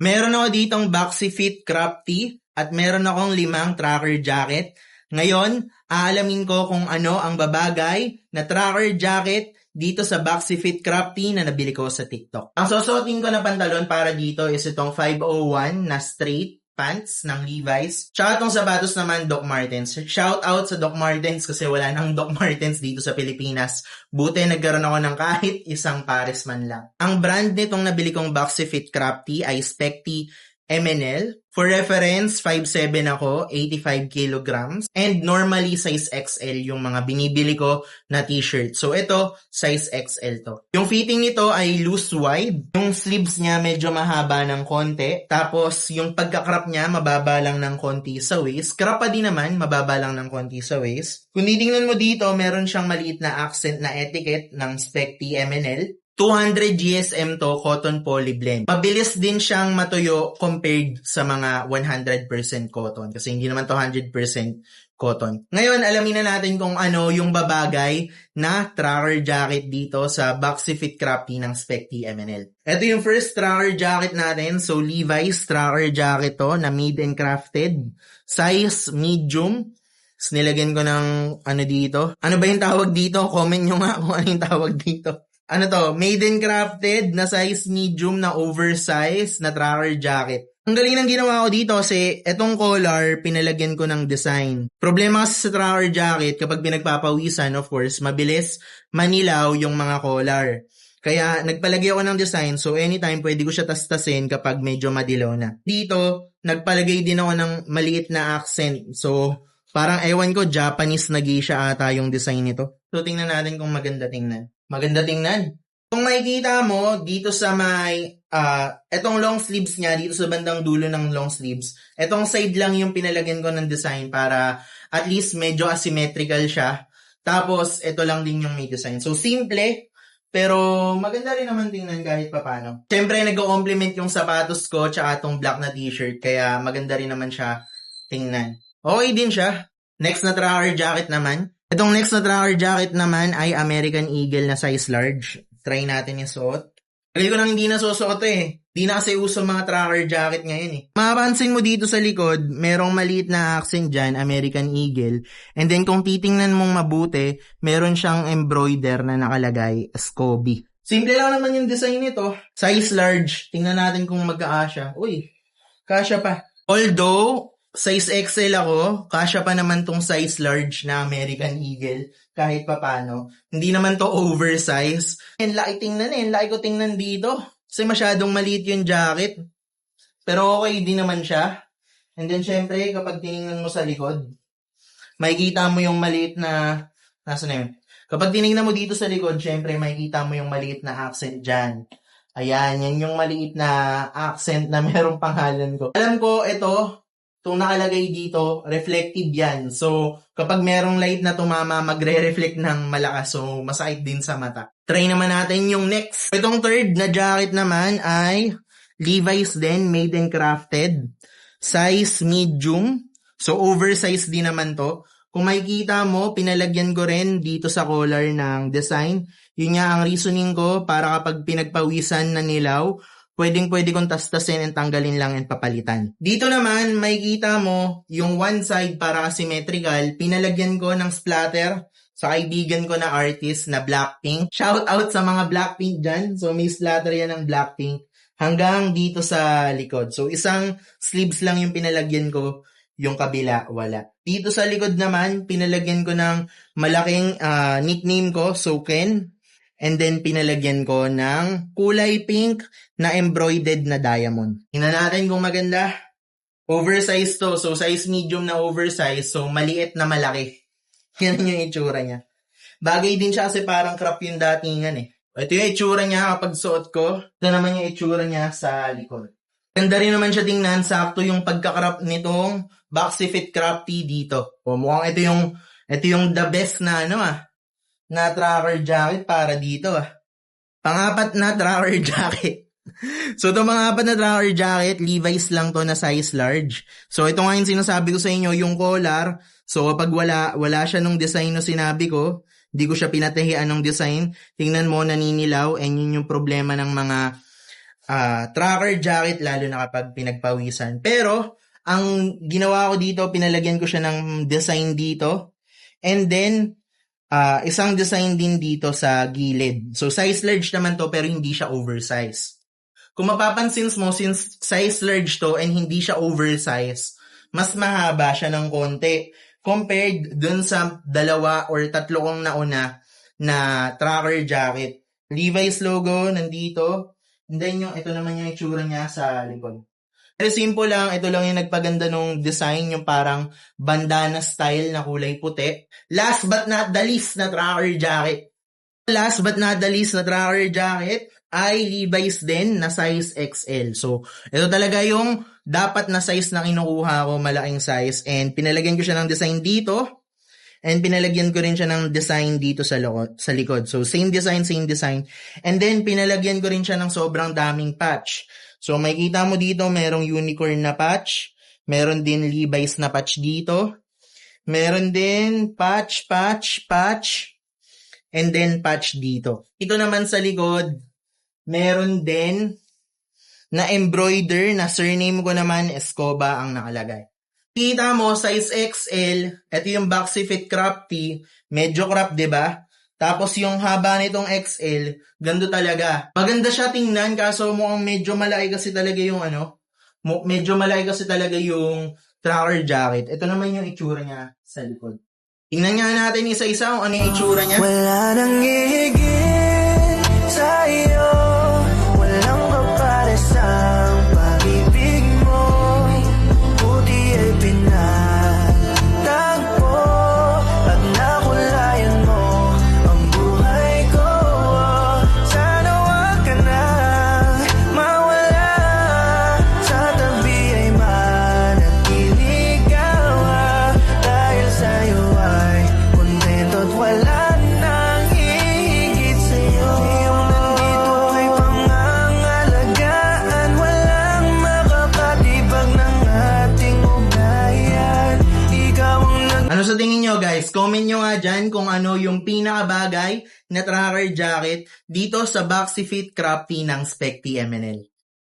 Meron ako ditong Boxy Fit crop tee at meron akong 5 tracker jacket. Ngayon, aalamin ko kung ano ang babagay na tracker jacket dito sa Boxy Fit crop tee na nabili ko sa TikTok. Ang susuotin ko na pantalon para dito is itong 501 na straight pants ng Levi's. Tsaka itong sapatos naman, Doc Martens. Shout out sa Doc Martens kasi wala nang Doc Martens dito sa Pilipinas. Buti nagkaroon ako ng kahit isang pares man lang. Ang brand nitong nabili kong Boxy Fit crop tee ay Specti MNL. For reference, 5'7 ako, 85 kilograms. And normally, size XL yung mga binibili ko na t-shirt. So, ito, size XL to. Yung fitting nito ay loose wide. Yung sleeves niya medyo mahaba ng konti. Tapos, yung pagka-crop niya, mababa lang ng konti sa waist. Crop pa din naman, mababa lang ng konti sa waist. Kung titingnan mo dito, meron siyang maliit na accent na etiquette ng Specti MNL. 200 GSM to, cotton poly blend. Mabilis din siyang matuyo compared sa mga 100% cotton kasi hindi naman to 100% cotton. Ngayon, alamin na natin kung ano yung babagay na tracker jacket dito sa Boxy Fit crop tee ng Specti MNL. Ito yung first tracker jacket natin. So, Levi's tracker jacket to na made and crafted. Size medium. So, nilagyan ko ng ano dito. Ano ba yung tawag dito? Comment nyo nga kung ano yung tawag dito. Ano to? Made and crafted na size medium na oversize na tracker jacket. Ang galing ng ginawa ko dito kasi etong collar, pinalagyan ko ng design. Problema kasi sa tracker jacket, kapag pinagpapawisan, of course, mabilis manilaw yung mga collar. Kaya nagpalagay ako ng design, so anytime pwede ko siya tastasin kapag medyo madilaw na. Dito, nagpalagay din ako ng maliit na accent. So, parang ewan ko, Japanese na geisha ata yung design nito. So, tingnan natin kung maganda tingnan. Maganda tingnan. Kung makikita mo, dito sa may, etong long sleeves niya, dito sa bandang dulo ng long sleeves, etong side lang yung pinalagyan ko ng design para at least medyo asymmetrical siya. Tapos, ito lang din yung may design. So, simple, pero maganda rin naman tingnan kahit papano. Siyempre, nag-complement yung sapatos ko tsaka itong black na t-shirt, kaya maganda rin naman siya tingnan. Okay din siya. Next na tracker jacket naman. Itong next na tracker jacket naman ay American Eagle na size large. Try natin yung suot. Lagi ko nang hindi na susuot Hindi na kasi uso mga tracker jacket ngayon Mapapansin mo dito sa likod, merong maliit na accent dyan, American Eagle. And then kung titingnan mong mabuti, meron siyang embroider na nakalagay, Scoby. Simple lang naman yung design nito. Size large. Tingnan natin kung magka-kasya. Uy, kasya pa. Although, size XL ako, kasya pa naman tong size large na American Eagle kahit papano. Hindi naman to oversize. And laki tingnan laki ko tingnan dito. Kasi masyadong maliit yung jacket. Pero okay din naman siya. And then syempre, kapag tinignan mo sa likod, makikita mo yung maliit na, nasa na yun? Kapag tinignan mo dito sa likod, syempre makikita mo yung maliit na accent dyan. Ayan, yan yung maliit na accent na merong pangalan ko. Alam ko, ito, itong nakalagay dito, reflective yan. So, kapag merong light na tumama, magre-reflect ng malakas. So, masakit din sa mata. Try naman natin yung next. Itong third na jacket naman ay Levi's din, made and crafted. Size medium. So, oversized din naman to. Kung makikita mo, pinalagyan ko rin dito sa collar ng design. Yun nga ang reasoning ko para kapag pinagpawisan na nilaw, pwede kong tastasin and tanggalin lang and papalitan. Dito naman, makikita mo yung one side para symmetrical. Pinalagyan ko ng splatter sa kaibigan ko na artist na Blackpink. Shout out sa mga Blackpink dyan. So may splatter yan ng Blackpink hanggang dito sa likod. So isang sleeves lang yung pinalagyan ko, yung kabila wala. Dito sa likod naman, pinalagyan ko ng malaking nickname ko, Soken. And then, pinalagyan ko ng kulay pink na embroidered na diamond. Tingnan natin kung maganda. Oversize to. So, size medium na oversize. So, maliit na malaki. Yan yung itsura niya. Bagay din siya kasi parang crop yung datingan Ito yung itsura niya kapag suot ko. Ito naman yung itsura niya sa likod. Ganda rin naman siya tingnan. Sakto yung pagka-crop nitong Boxy Fit crop tee dito. O, mukhang ito yung the best na na tracker jacket para dito Pang-apat na tracker jacket. So, itong mga 4 na tracker jacket, Levi's lang to na size large. So, ito nga yung sinasabi ko sa inyo, yung collar. So, kapag wala siya nung design na sinabi ko, hindi ko siya pinatahian ng design, tingnan mo, naninilaw, and yun yung problema ng mga tracker jacket lalo na kapag pinagpawisan. Pero ang ginawa ko dito, pinalagyan ko siya ng design dito. And then isang design din dito sa gilid. So size large naman to pero hindi siya oversize. Kung mapapansin mo, since size large to and hindi siya oversize, mas mahaba siya ng konti compared dun sa 2 or 3 kong nauna na tracker jacket. Levi's logo nandito. And then ito naman yung itsura niya sa likod. Very simple lang. Ito lang yung nagpaganda nung design, yung parang bandana style na kulay puti. Last but not the least na tracker jacket. Last but not the least na tracker jacket ay Levi's din na size XL. So, ito talaga yung dapat na size na kinukuha ko, malaking size. And pinalagyan ko siya ng design dito. And pinalagyan ko rin siya ng design dito sa likod. So, same design. And then, pinalagyan ko rin siya ng sobrang daming patch. So, makikita mo dito, merong unicorn na patch. Meron din Levi's na patch dito. Meron din patch. And then, patch dito. Ito naman sa likod, meron din na embroider na surname ko naman, Escoba ang nakalagay. Kita mo, size XL, ito yung Boxy Fit Crop Tee, medyo crop, diba? Tapos yung haba nitong XL, gando talaga. Maganda siya tingnan, kaso mukhang medyo malaki kasi talaga yung tracker jacket. Ito naman yung itsura niya sa likod. Tingnan nga natin isa-isa kung ano yung itsura niya. Wala nang higit sa iyo, walang kaparesang pag-ibig mo, buti ay pinatagpo at nakulayan mo ang buhay ko. Sana wag ka nang mawala, sa tabi ay manatili ka, dahil sa'yo ay kontento at wala nang higit sa'yo. Iyong nandito ay pangangalagaan, walang makakatibag ng ating ugnayan. Ikaw ang Ano sa tingin nyo guys? Comment nyo nga dyan kung ano yung pinakabagay na tracker jacket dito sa Boxy Fit Crop Tee ng Spec TMNL.